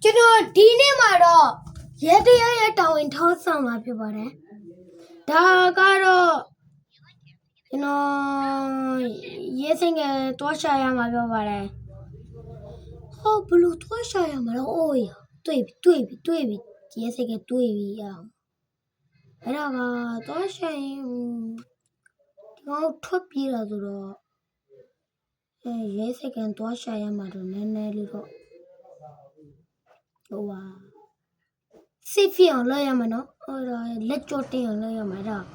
ကျွန်တော်ဒီနေ့မှာတော့ရဲတရားရဲ့တာဝန်ထောက်ဆောင်မှာဖြစ်ပါတယ်ဒါကတော့ကျွန်တော်ရဲစင်ကတွားရှာရမှာပြောပါတယ်ဟောဘလို့တွားရှာရမှာတော့အိုးရတွေ့ပြီရဲစင်ကတွေ့ပြီရအောင်အဲ့ဒါကတွားရှာရင်ဒီကောင်ထွက်ပြေးတာဆိုတော့ရဲစင်ကတွားရှာရမှာတော့နည်းနည်းလေးတော့ဟိုပါစိတ်ဖြစ်အောင်လုပ်ရမှာနော်ဟိုလက်ကြောတင်အောင်လုပ်ရမှာတော့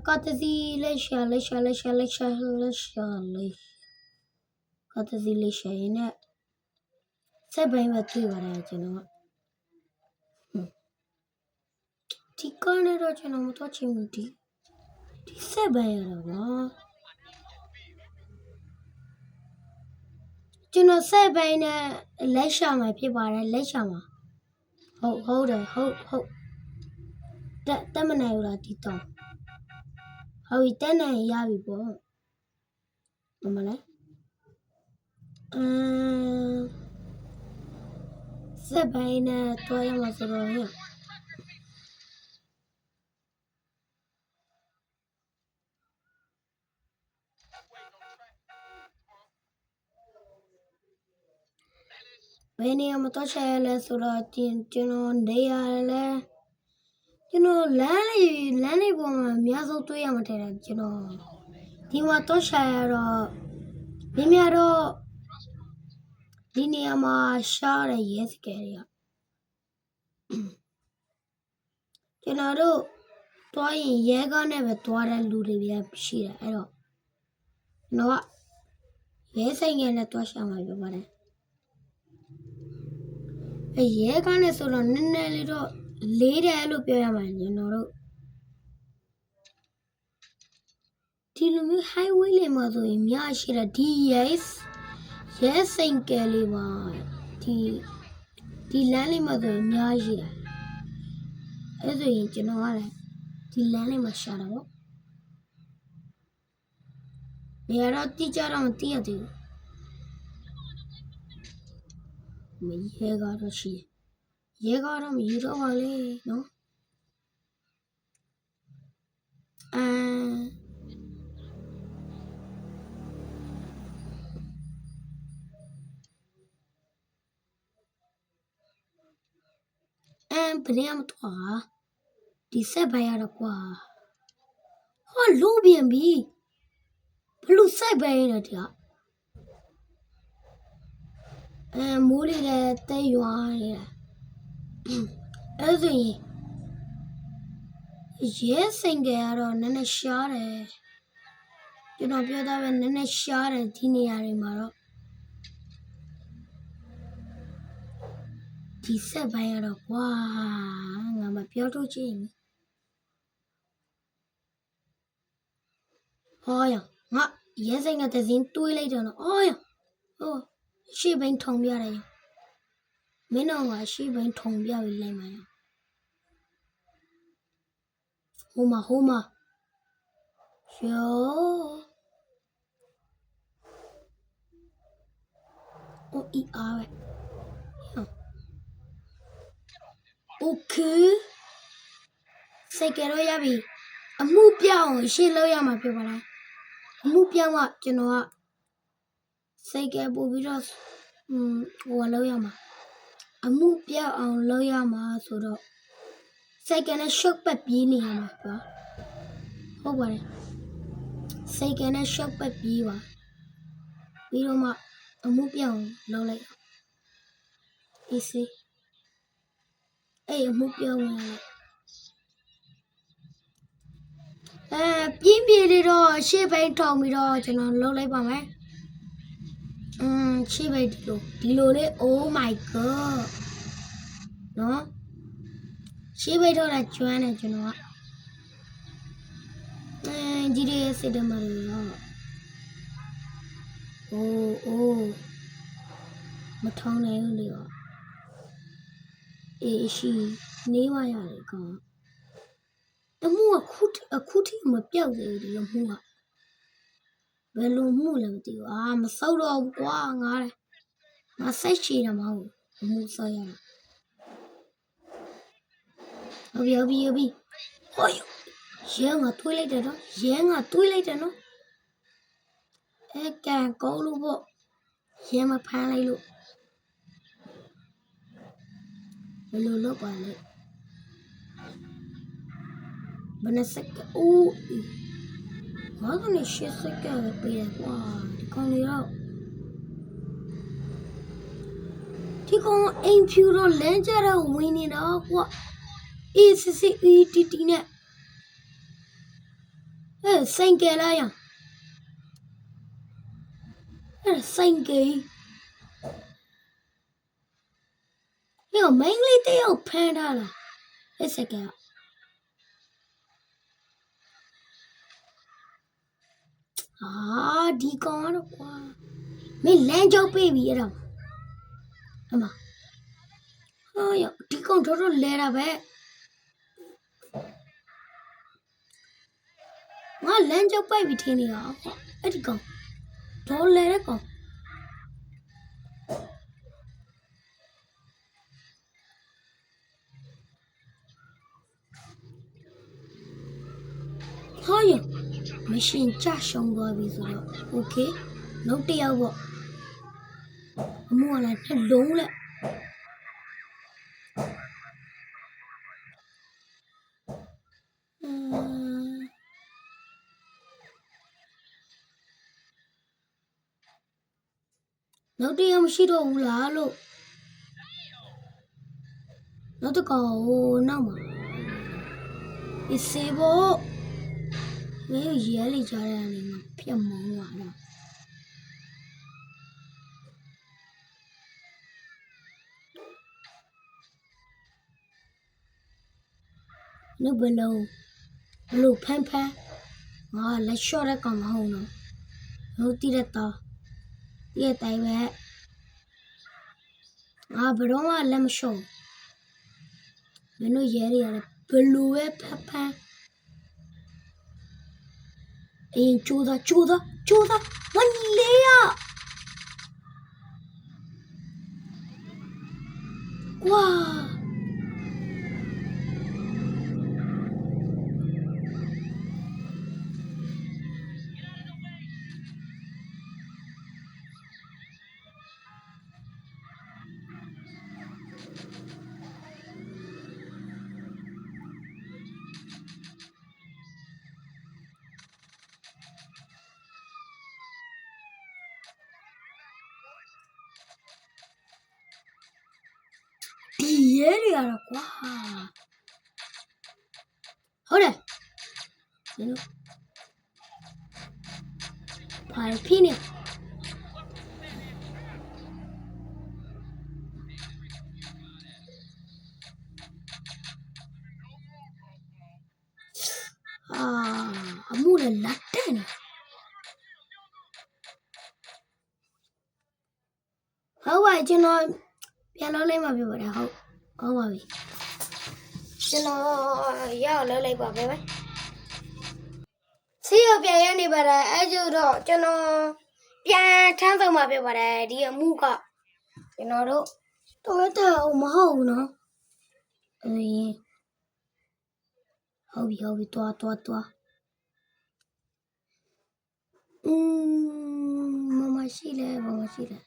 ကတ်စီလက်ရှာကတ်စီလက်ရှာရင်နဲ့စက်ပိုင်းပဲတွေ့ပါတယ်ကျွန်တော်ဒီကနေတော့ကျွန်တော်မတော့ချင်ဘူးဒီစက်ပိုင်းရတော့ပါကျွန်တော်စက်ပိုင်းနဲ့လက်ရှာမှာဖြစ်ပါတယ်လက်ရှာမှာဟုတ်တယ်တက်မနိုင်ဘူးလားဒီတော့ဟုတ်ပြီတက်နိုင်ရပြီပေါ့မမလဲစက်ပိုင်းနဲ့တွားရမှာဆိုတော့ရဘယ်နေရာမှာတော့ရှာရလဲဆိုတော့ကျွန်တော်နေရလဲကျွန်တော်လမ်းလေးပေါ်မှာအများဆုံးတွေ့ရမှာတဲ့ကျွန်တော်ဒီမှာတော့ရှာရတော့မြင်တော့ဒီနေရာမှာရှားတဲ့ရဲစကယ်တွေကကျွန်တော်တို့တွားရင်ရဲကားနဲ့ပဲတွားတဲ့လူတွေပဲရှိတယ်အဲ့တော့ကျွန်တော်ကရဲဆိုင်ငယ်နဲ့တွားရှာမှာပြောပါတယ်ရဲကားနဲ့ဆိုတော့နည်းနည်းလေးတော့လေးတယ်လို့ပြောရမှာကျွန်တော်တို့ဒီလိုမျိုး highway လေးမှာဆိုရင်များရှိတာဒီရဲဆိုင်ကယ်လေးမှာဒီလမ်းလေးမှာဆိုရင်များရှိတာအဲ့ဆိုရင်ကျွန်တော်ကလည်းဒီလမ်းလေးမှာရှာတာပေါ့နေရာတော့တိကျတော့မသိရသေးဘူးမရဲကတော့ရှိရဲကတော့မရတော့ပါလေနော်ဘယ်နေရာမှာတော့ဒီစက်ပဲရတော့ကွာဟောလိုးပြန်ပြီဘလို့စိုက်ပဲရတဲ့တရားမိုးလေးလည်းတဲရွာနေတာအဲ့ဆိုရင်ရဲစင်ကကတော့နည်းနည်းရှားတယ်ကျွန်တော်ပြောသားပဲနည်းနည်းရှားတယ်ဒီနေရာတွေမှာတော့ဒီစက်ပိုင်းရတော့ကွာငါမပြောတော့ချင်ဟောရငါရဲစင်ကတဲ့စင်းတွေးလိုက်တော့ဟောရဟိုရှေ့ဘင်းထုံပြရတယ်မင်းတော့ကရှေ့ဘင်းထုံပြပြီးလိုက်မှာရဟိုမှာယောအိုအီအားပဲโอเคစိတ်ကြတော့ရပြီအမှုပြောင်းရှင်းလို့ရမှာဖြစ်ပါလားအမှုပြောင်းကကျွန်တော်ကစိတ်ကြပို့ပြီးတော့ဟိုလောက်ရမှာအမှုပြောင်းအောင်လုပ်ရမှာဆိုတော့စိတ်ကြနဲ့ shock ပတ်ပြေးနေရမှာကွာဟုတ်ပါတယ်စိတ်ကြနဲ့ shock ပတ်ပြေးပါပြီးတော့မှအမှုပြောင်းလုပ်လိုက်အေးစေးအဲ့အမှုပြောင်းပြင်းပြေလေးတော့ရှေ့ဘိုင်းထောင်ပြီးတော့ကျွန်တော်လုပ်လိုက်ပါမယ်ရှေ့ဘိုင်းဒီလိုလေး oh my god နော်ရှေ့ဘိုင်းတော့ကျွမ်းတယ်ကျွန်တော်ကဒီလေးစစ်တယ်မလို့အိုးမထောင်းနိုင်ဘူးလေအေးရှိနေပါရတယ်ကောင်အမှုအခုထိမပြောက်သေးဘူးဒီအမှုကဘယ်လိုမှုလဲမသိဘူးမစောက်တော့ဘူးကွာငါ ငါစိတ်ရှိတာမဟုတ်အမှုဆောရတာဟုတ်ပြီဟိုရဲငါတွေးလိုက်တယ်နော်အဲကန်ကောင်းလို့ပေါ့ရဲမဖမ်းလိုက်လို့ဘယ်လိုလုပ်ပါလဲဘယ်နဲ့စက်ကအိုးငါကနေရှစ်စက်ကပဲပေးတယ်ကွာဒီကောင်လေးတော့ဒီကောင်အိမ်ဖြူတော့လမ်းကြတော့ဝင်နေတာကွာအေးစစ်စစ်အေးတီနဲ့အဲဆိုင်ကလာရအဲဆိုင်ကရောမင်းလေးတယောက်ဖမ်းထားလားအဲစက်ကဒီကောင်ကတော့ကွာမင်းလမ်းကြောက်ပေးပြီအဲ့တော့အမဒီကောင်တော့လဲတာပဲငါလမ်းကြောက်ပိုက်ပြီးထင်းနေတာကွာအဲ့ဒီကောင်တော့လဲတဲ့ကောင်မရှင်ကြရှုံသွားပြီဆိုတော့โอเคနောက်တစ်ယောက်ပေါ့အမှုကလည်းနှလုံးလက်နောက်တစ်ယောက်မရှိတော့ဘူးလားလို့နောက်တစ်ကောင်ဟိုနောက်မှာဒီစေဖို့မင်းရဲလေကြတဲ့အနေမှာပြတ်မောင်းသွားတော့နုဘလုံးဖမ်းငါလက်လျှော့တဲ့ကောင်မဟုတ်တော့လို့တည်တဲ့တော့ဒီအတိုင်းပဲငါဘယ်တော့မှလက်မလျှော့မင်းတို့ရဲတွေရတယ်ဘယ်လိုပဲဖမ်းအေးကြိုးစားမလေးရကွာဒီရဲတွေကတော့ကွာဟုတ်တယ်မင်းတို့ဘာဖြစ်နေအမှုလည်းလက်တဲ့နေဟုတ်ပါကျွန်တော်ပြန်လို့လိုက်မှာပြပါတယ်ဟုတ်ပါပြီကျွန်တော်ရောက်လောက်လိုက်ပါပဲစီရပြန်ရနေပါတယ်အဲကျတော့ကျွန်တော်ပြန်ထမ်းဆောင်မှာပြပါတယ်ဒီအမှုကကျွန်တော်တို့တော်တော်မဟုတ်ဘူးနော်အေးဟုတ်ပြီတွားမရှိလဲ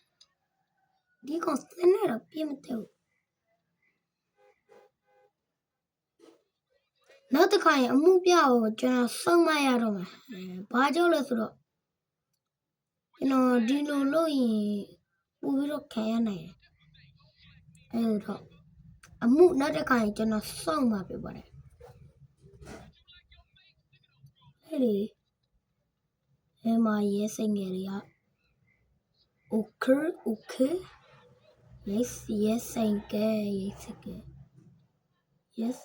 ဒီကောင်စနေတော့ပြင်းမတဲ့ဘူးနောက်တစ်ခါရင်အမှုပြကိုကျွန်တော်စုံမရတော့မှာဘာကြောင့်လဲဆိုတော့ကျွန်တော်ဒီလိုလုပ်ရင်ပို့ပြီးတော့ခံရနိုင်တယ်အဲ့တော့အမှုနောက်တစ်ခါရင်ကျွန်တော်စုံမှာပြပါတယ်ဟဲ့လေအဲ့မှာရဲစိတ်ငယ်တွေက okay yes thank you yes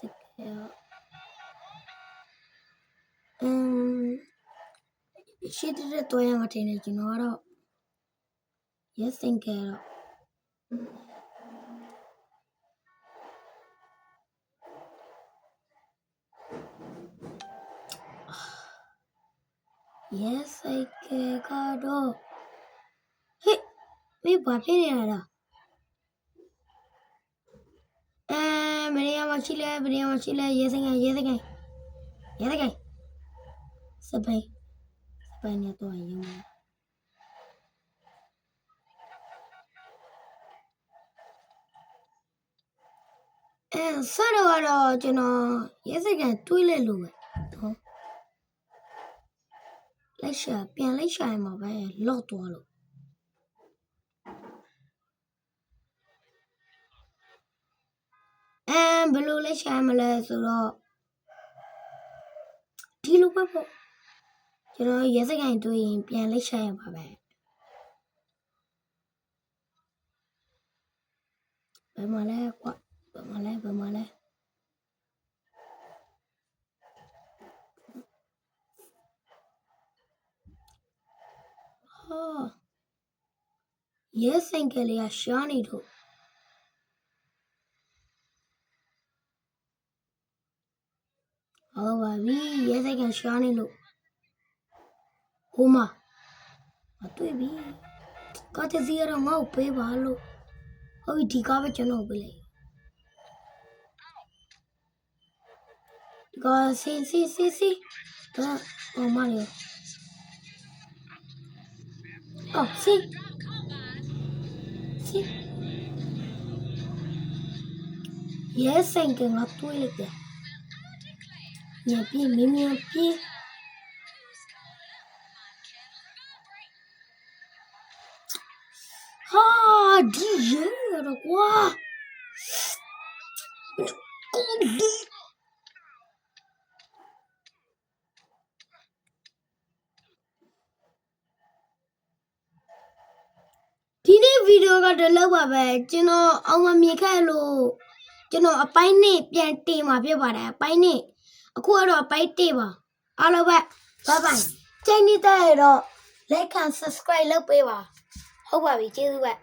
ရှိတဲ့တော့ရမှာတင်နေကျွန်တော်ကတော့ yes thank you တော့ yes thank you ကတော့ဟေးမင်းဘာဖြစ်နေရတာ ဘယ်နေရာမှာရှိလဲရဲစင်ကစပိန်နဲ့တော့ရုံးဆက်တော့ကျွန်တော်ရဲစင်ကတွေးလိုက်လို့ပဲဟုတ်လိုက်ရှာပြန်လိုက်ရှာရင်မှာပဲလော့သွားလို့ဘယ်လိုလိုက်ရှာမလဲဆိုတော့ဒီလိုပဲပေါ့ကျွန်တော်ရဲစကန်တွေ့ရင်ပြန်လိုက်ရှာရပါပဲဘယ်မှာလဲကွာဘယ်မှာလဲရဲစင်ကလေးကရှာနေတော့ဟုတ်ပါပြီရဲစကန်ရှာနေလို့ဟိုမှာတွေ့ပြီကားတစ်စီးကတော့ငါ့ကိုပေးပါလို့ဟုတ်ပြီဒီကားပဲကျွန်တော်ပေးလိုက်ဒီကားစီဒါဟိုမှာလေအော်စီရဲစင်ကငါတွေ့လိုက်တယ်ညပြေးမင်းပြေးဟာဒီရဲတော့ကွာကိုဒီနေ့ဗီဒီယိုကတည်းလောက်ပါပဲကျွန်တော်အောင်မမြင်ခဲ့လို့ကျွန်တော်အပိုင်းနဲ့ပြန်တင်มาဖြစ်ပါတယ်အပိုင်းနဲ့အခုကတော့အပိုင်း1ပါအားလုံးပဲ bye bye ချိန်နေတဲ့တော့ like and subscribe လုပ်ပေးပါဟုတ်ပါပြီကျေးဇူးပဲ